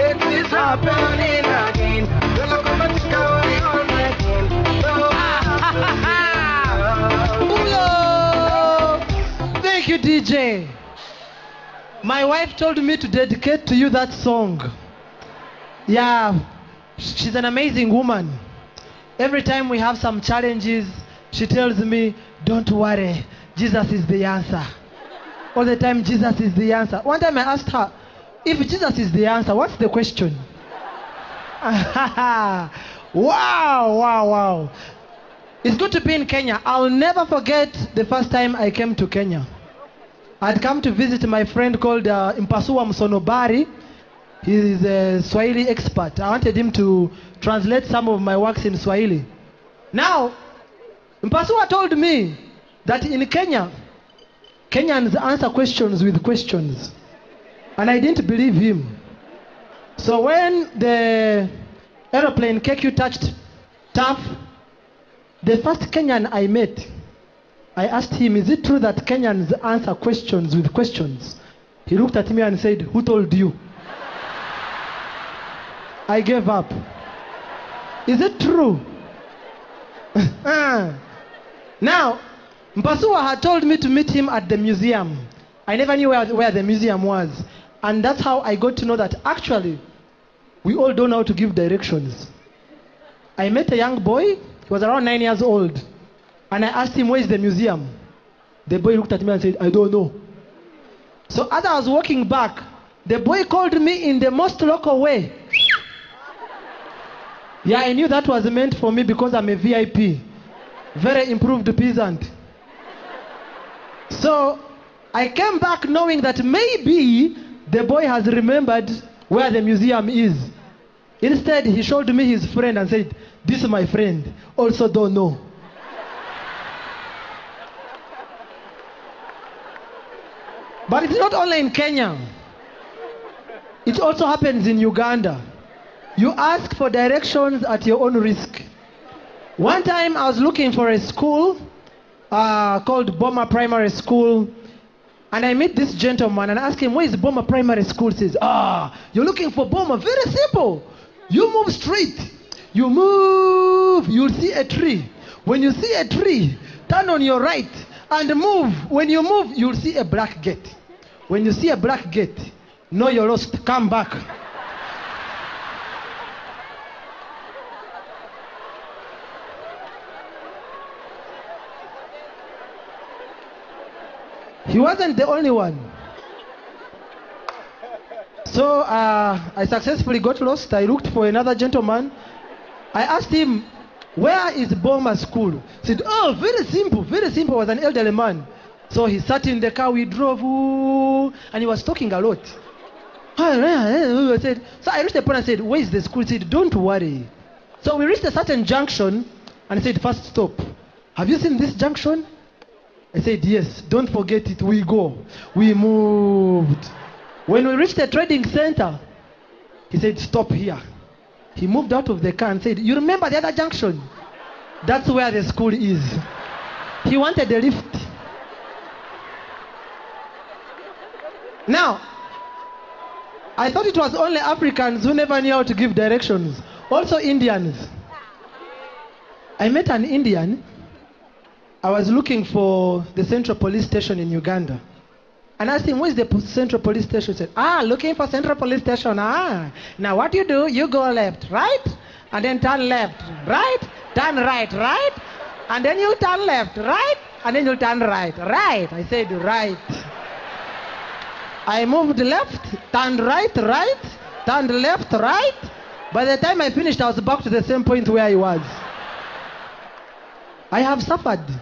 It is happening again. Thank you, DJ. My wife told me to dedicate to you that song. Yeah, she's an amazing woman. Every time we have some challenges, she tells me, don't worry, Jesus is the answer. All the time, Jesus is the answer. One time I asked her, if Jesus is the answer, what's the question? Wow. It's good to be in Kenya. I'll never forget the first time I came to Kenya. I'd come to visit my friend called Mpasua Msonobari. He's a Swahili expert. I wanted him to translate some of my works in Swahili. Now, Mpasua told me that in Kenya, Kenyans answer questions with questions. And I didn't believe him. So when the aeroplane KQ touched turf, the first Kenyan I met, I asked him, is it true that Kenyans answer questions with questions? He looked at me and said, who told you? I gave up. Is it true? Now, Mpasua had told me to meet him at the museum. I never knew where the museum was. And that's how I got to know that actually, we all don't know how to give directions. I met a young boy, he was around 9 years old. And I asked him, where is the museum? The boy looked at me and said, I don't know. So as I was walking back, the boy called me in the most local way. Yeah, I knew that was meant for me because I'm a VIP. Very improved peasant. So I came back knowing that maybe the boy has remembered where the museum is. Instead, he showed me his friend and said, this is my friend, also don't know. But it's not only in Kenya. It also happens in Uganda. You ask for directions at your own risk. One time I was looking for a school called Boma Primary School. And I met this gentleman and asked him, where is Boma Primary School? He says, you're looking for Boma. Very simple. You move straight. You move, you'll see a tree. When you see a tree, turn on your right and move. When you move, you'll see a black gate. When you see a black gate, know you're lost, come back. He wasn't the only one. So I successfully got lost. I looked for another gentleman. I asked him, where is Boma School? He said, oh, very simple, very simple. He was an elderly man. So he sat in the car, we drove, and he was talking a lot. So I reached the point and said, where is the school? He said, don't worry. So we reached a certain junction, and he said, first stop. Have you seen this junction? I said, yes, don't forget it, we go. We moved. When we reached the trading center, he said, stop here. He moved out of the car and said, you remember the other junction? That's where the school is. He wanted a lift. Now, I thought it was only Africans who never knew how to give directions. Also Indians. I met an Indian. I was looking for the central police station in Uganda. And I asked him, where's the central police station? He said, looking for central police station. Now what you do, you go left, right? And then turn left, right? Turn right, right? And then you turn left, right? And then you turn right, right? I said, right. I moved left, turned right, right? Turned left, right? By the time I finished, I was back to the same point where I was. I have suffered.